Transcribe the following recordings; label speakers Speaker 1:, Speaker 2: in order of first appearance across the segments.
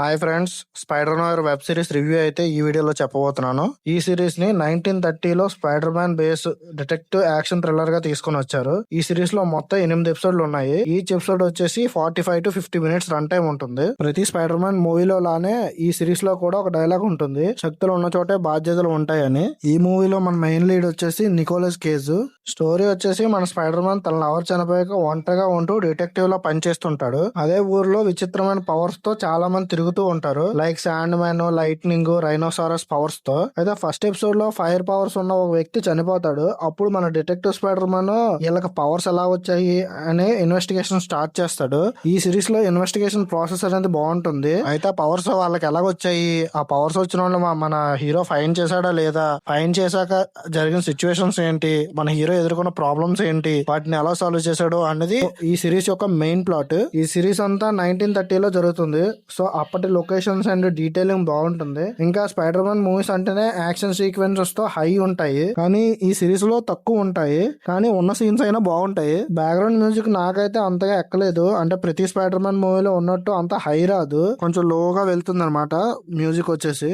Speaker 1: Hi friends, spider man web series review అయితే ఈ వీడియోలో చెప్పబోతున్నాను. ఈ సిరీస్ ని 1930లో spider man base detective action thriller గా తీసుకొని వచ్చారు. ఈ సిరీస్ లో మొత్తం 8 ఎపిసోడ్లు ఉన్నాయి. ఈచ్ ఎపిసోడ్ వచ్చేసి 45 to 50 మినిట్స్ రన్ టైం ఉంటుంది. ప్రతి స్పైడర్ మ్యాన్ మూవీలో లానే ఈ సిరీస్ లో కూడా ఒక డైలాగ్ ఉంటుంది, శక్తులు ఉన్న చోటే బాధ్యతలు ఉంటాయని. ఈ మూవీలో మన మెయిన్ లీడ్ వచ్చేసి నికోలస్ కేజ్. స్టోరీ వచ్చేసి మన స్పైడర్ మ్యాన్ తన లవర్ చనిపోయాక ఒంటరిగా ఉంటూ డిటెక్టివ్ లో పనిచేస్తుంటాడు. అదే ఊర్లో విచిత్రమైన పవర్స్ తో చాలా మంది తిరుగుతూ ఉంటారు, like sand man, lightning, rhinoceros powers తో. అయితే ఫస్ట్ ఎపిసోడ్ లో ఫైర్ పవర్స్ ఉన్న ఒక వ్యక్తి చనిపోతాడు. అప్పుడు మన డిటెక్టివ్ స్పైడర్ మ్యాన్ వీళ్ళకి పవర్స్ ఎలా వచ్చాయి అనే ఇన్వెస్టిగేషన్ స్టార్ట్ చేస్తాడు. ఈ సిరీస్ లో ఇన్వెస్టిగేషన్ ప్రాసెస్ అనేది బాగుంటుంది. అయితే పవర్స్ వాళ్ళకి ఎలా వచ్చాయి, ఆ పవర్స్ వచ్చిన వాళ్ళు మన హీరో ఫైన్ చేశాడా లేదా, ఫైన్ చేశాక జరిగిన సిచ్యువేషన్స్ ఏంటి, మన హీరో ఎదుర్కొన్న ప్రాబ్లమ్స్ ఏంటి, వాటిని ఎలా సాల్వ్ చేశాడు అనేది ఈ సిరీస్ యొక్క మెయిన్ ప్లాట్. ఈ సిరీస్ అంతా 1930లో జరుగుతుంది. సో అప్పటి లొకేషన్స్ అండ్ డీటెయిలింగ్ బాగుంటుంది. ఇంకా స్పైడర్ మ్యాన్ మూవీస్ అంటేనే యాక్షన్ సీక్వెన్సెస్ తో హై ఉంటాయి, కానీ ఈ సిరీస్ లో తక్కువ ఉంటాయి. కానీ ఉన్న సీన్స్ అయినా బాగుంటాయి. బ్యాక్గ్రౌండ్ మ్యూజిక్ నాకైతే అంతగా ఎక్కలేదు. అంటే ప్రతి స్పైడర్ మ్యాన్ మూవీలో ఉన్నట్టు అంత హై రాదు, కొంచెం లోగా వెళ్తుంది అనమాట మ్యూజిక్ వచ్చేసి.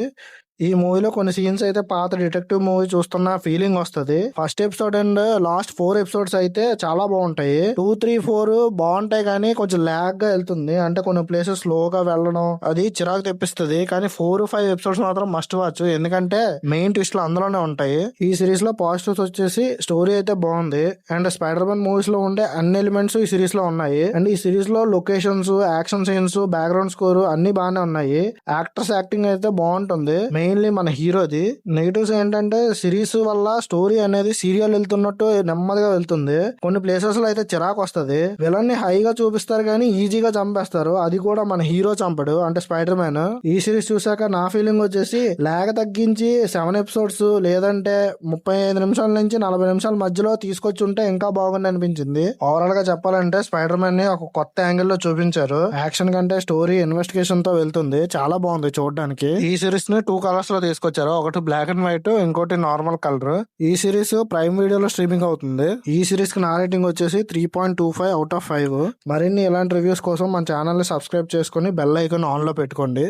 Speaker 1: ఈ మూవీలో కొన్ని సీన్స్ అయితే పాత డిటెక్టివ్ మూవీ చూస్తున్న ఫీలింగ్ వస్తుంది. First episode and last 4 episodes అయితే చాలా బాగుంటాయి. 2, 3, 4 బాగుంటాయి, కానీ కొంచెం ల్యాగ్ గా వెళ్తుంది. అంటే కొన్ని ప్లేసెస్ స్లోగా వెళ్ళడం అది చిరాకు తెప్పిస్తుంది. కానీ 4, 5 ఎపిసోడ్స్ మాత్రం మస్ట్ వాచ్, ఎందుకంటే మెయిన్ ట్విస్ట్లు అందులోనే ఉంటాయి. ఈ సిరీస్ లో పాజిటివ్స్ వచ్చేసి స్టోరీ అయితే బాగుంది, అండ్ స్పైడర్ మ్యాన్ మూవీస్ లో ఉండే అన్ని ఎలిమెంట్స్ ఈ సిరీస్ లో ఉన్నాయి. అండ్ ఈ సిరీస్ లో locations, action scenes, background score అన్ని బాగానే ఉన్నాయి. యాక్టర్స్ యాక్టింగ్ అయితే బాగుంటుంది. మెయిన్లీ మన హీరోది. నెగిటివ్స్ ఏంటంటే సిరీస్ వల్ల స్టోరీ అనేది సీరియల్ వెళ్తున్నట్టు నెమ్మదిగా వెళ్తుంది. కొన్ని ప్లేసెస్ లో అయితే చిరాకు వస్తుంది. విలన్ ని హైగా చూపిస్తారు కానీ ఈజీగా చంపేస్తారు, అది కూడా మన హీరో చంపడు, అంటే స్పైడర్ మ్యాన్. ఈ సిరీస్ చూసాక నా ఫీలింగ్ వచ్చేసి లాగ తగ్గించి 7 ఎపిసోడ్స్ లేదంటే 35 నిమిషాల నుంచి 40 నిమిషాల మధ్యలో తీసుకొచ్చి ఉంటే ఇంకా బాగుంది అనిపించింది. ఓవరాల్ గా చెప్పాలంటే స్పైడర్ మ్యాన్ ని ఒక కొత్త యాంగిల్ లో చూపించారు. యాక్షన్ కంటే స్టోరీ ఇన్వెస్టిగేషన్ తో వెళ్తుంది, చాలా బాగుంది చూడడానికి. ఈ సిరీస్ ని 2 కలర్స్ లో తీసుకొచ్చారు, ఒకటి బ్లాక్ అండ్ వైట్, ఇంకోటి నార్మల్ కలర్. ఈ సిరీస్ ప్రైమ్ వీడియోలో స్ట్రీమింగ్ అవుతుంది. ఈ సిరీస్ కి నా రేటింగ్ వచ్చేసి 3.25 out of 5. మరిన్ని ఇలాంటి రివ్యూస్ కోసం మన ఛానల్ ని సబ్స్క్రైబ్ చేసుకుని బెల్ ఐకాన్ ఆన్ లో పెట్టుకోండి.